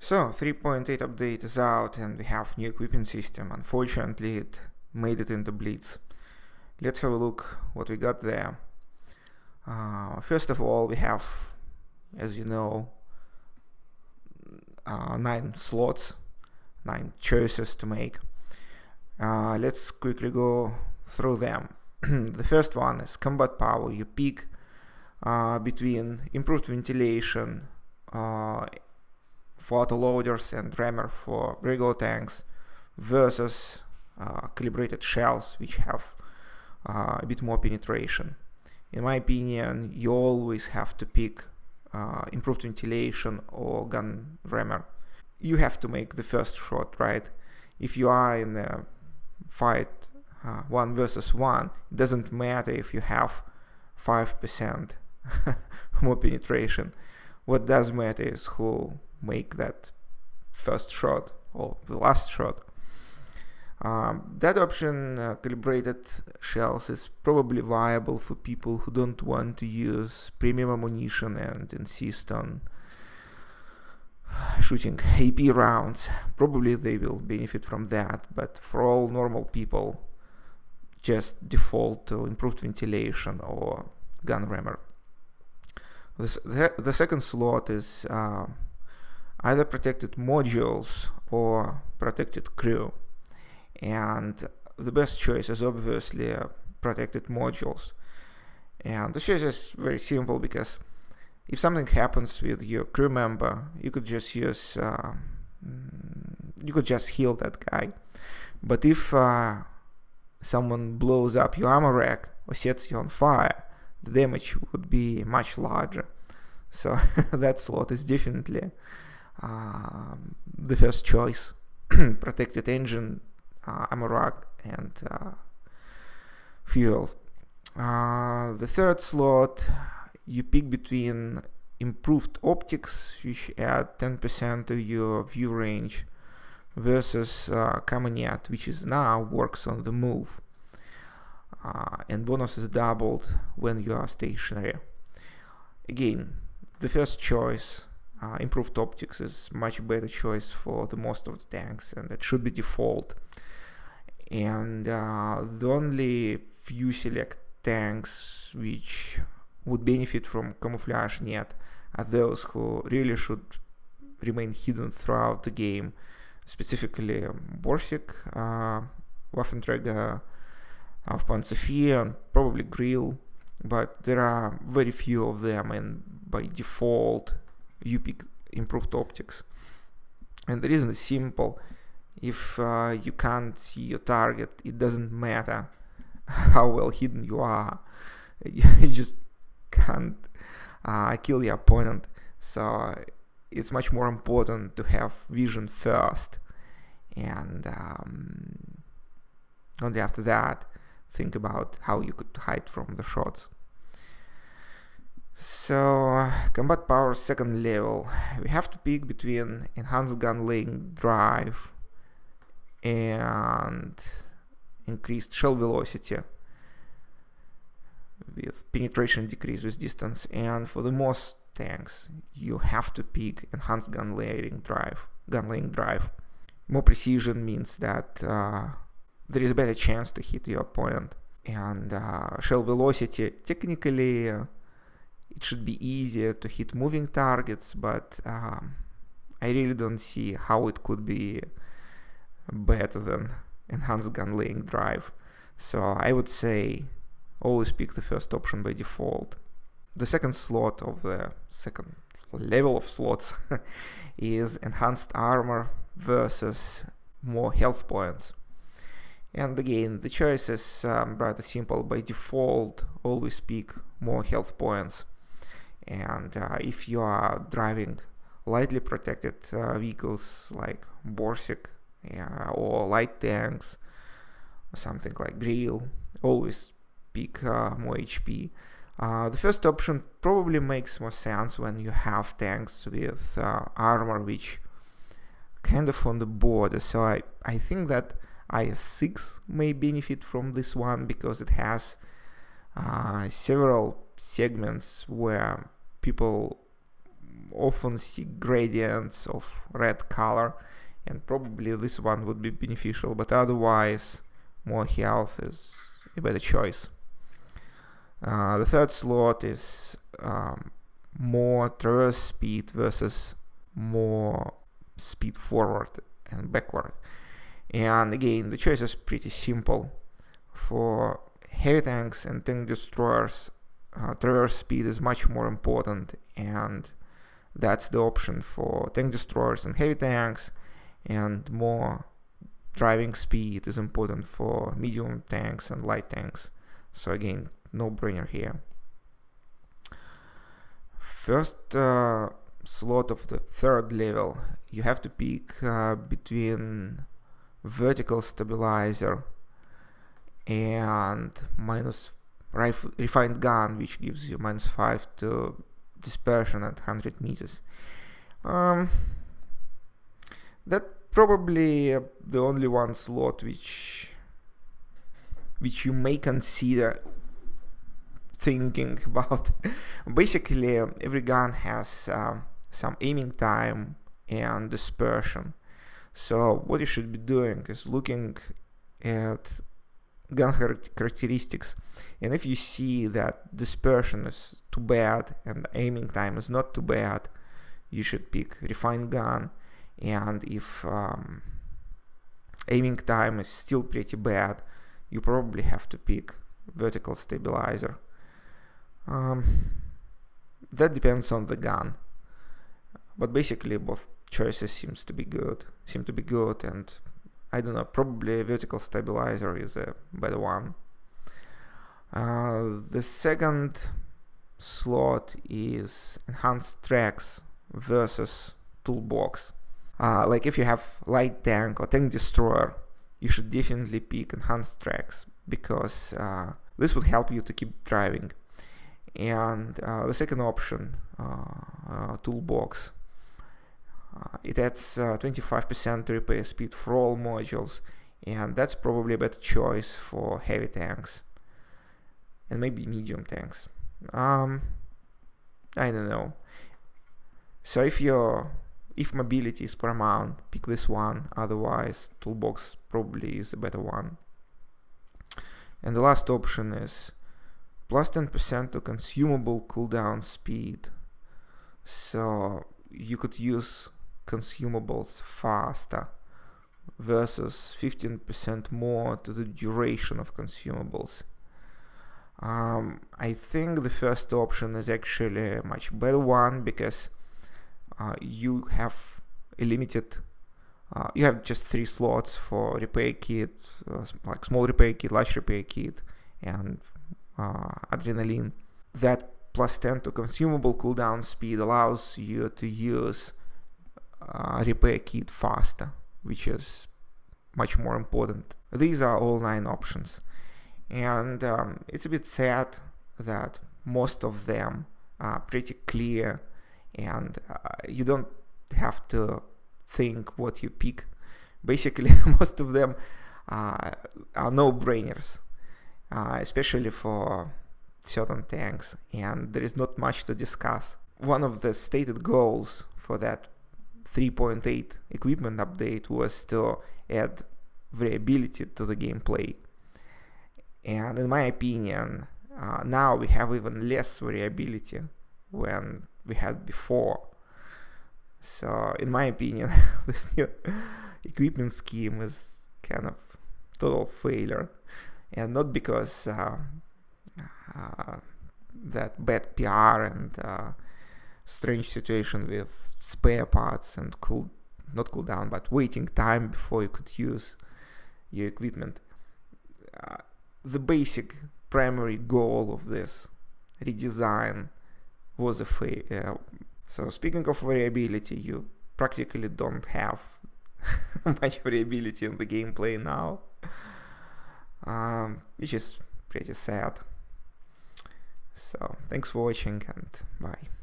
So 3.8 update is out and we have new equipping system. Unfortunately, it made it into Blitz. Let's have a look what we got there. First of all, we have, as you know, 9 slots, 9 choices to make. Let's quickly go through them. The first one is combat power. You pick between improved ventilation for autoloaders and rammer for regular tanks versus calibrated shells, which have a bit more penetration. In my opinion, you always have to pick improved ventilation or gun rammer. You have to make the first shot, right? If you are in a fight 1 versus 1, it doesn't matter if you have 5% more penetration. What does matter is who make that first shot or the last shot. That option, calibrated shells, is probably viable for people who don't want to use premium ammunition and insist on shooting AP rounds. Probably they will benefit from that, but for all normal people, just default to improved ventilation or gun rammer. The second slot is either protected modules or protected crew, and the best choice is obviously protected modules. And the choice is very simple, because if something happens with your crew member, you could just use you could just heal that guy. But if someone blows up your armor rack or sets you on fire, the damage would be much larger. So that slot is definitely the first choice. Protected engine, armor rack, and fuel. The third slot, you pick between improved optics, which add 10% to your view range, versus Camonette, which is now works on the move, and bonus is doubled when you are stationary. Again, the first choice, improved optics, is much better choice for the most of the tanks, and it should be default. And the only few select tanks which would benefit from camouflage net are those who really should remain hidden throughout the game, specifically Borsig, Waffenträger, Aufpanzervier, and probably Grill, but there are very few of them, and by default you pick improved optics. And the reason is simple: if you can't see your target, it doesn't matter how well hidden you are, you just can't kill your opponent. So it's much more important to have vision first, and only after that think about how you could hide from the shots. So combat power second level, we have to pick between enhanced gun laying drive and increased shell velocity with penetration decrease with distance. And for the most tanks, you have to pick enhanced gun laying drive. More precision means that there is a better chance to hit your opponent. And shell velocity, technically it should be easier to hit moving targets, but I really don't see how it could be better than enhanced gun laying drive. So I would say always pick the first option by default. The second slot of the second level of slots is enhanced armor versus more health points. And again, the choice is rather simple. By default, always pick more health points. And if you are driving lightly protected vehicles like Borsig or light tanks or something like Grill, always pick more HP. The first option probably makes more sense when you have tanks with armor which kind of on the border. So I think that IS-6 may benefit from this one, because it has several segments where people often see gradients of red color, and probably this one would be beneficial, but otherwise more health is a better choice. The third slot is more traverse speed versus more speed forward and backward. And again, the choice is pretty simple. For heavy tanks and tank destroyers, traverse speed is much more important, and that's the option for tank destroyers and heavy tanks, and more driving speed is important for medium tanks and light tanks. So again, no-brainer here. First slot of the third level, you have to pick between vertical stabilizer and minus refined gun, which gives you -5 to dispersion at 100 meters. That probably the only one slot which you may consider thinking about. Basically, every gun has some aiming time and dispersion. So what you should be doing is looking at gun characteristics, and if you see that dispersion is too bad and aiming time is not too bad, you should pick refined gun. And if aiming time is still pretty bad, you probably have to pick vertical stabilizer. That depends on the gun, but basically both choices seem to be good, and I don't know, probably vertical stabilizer is a better one. The second slot is enhanced tracks versus toolbox. Like if you have light tank or tank destroyer, you should definitely pick enhanced tracks, because this would help you to keep driving. And the second option, toolbox, it adds 25% repair speed for all modules, and that's probably a better choice for heavy tanks and maybe medium tanks. I don't know. So if mobility is paramount, pick this one. Otherwise, toolbox probably is a better one. And the last option is plus 10% to consumable cooldown speed. So you could use consumables faster versus 15% more to the duration of consumables. I think the first option is actually a much better one, because you have a limited, you have just 3 slots for repair kit, like small repair kit, large repair kit, and adrenaline. That plus 10 to consumable cooldown speed allows you to use repair kit faster, which is much more important. These are all 9 options, and it's a bit sad that most of them are pretty clear, and you don't have to think what you pick. Basically, most of them are no-brainers, especially for certain tanks, and there is not much to discuss. One of the stated goals for that 3.8 equipment update was to add variability to the gameplay, and in my opinion, now we have even less variability than we had before. So in my opinion, this new equipment scheme is kind of total failure, and not because that bad PR and strange situation with spare parts and not cooldown, but waiting time before you could use your equipment. The basic primary goal of this redesign was a failure. So speaking of variability, you practically don't have much variability in the gameplay now, which is pretty sad. So thanks for watching, and bye.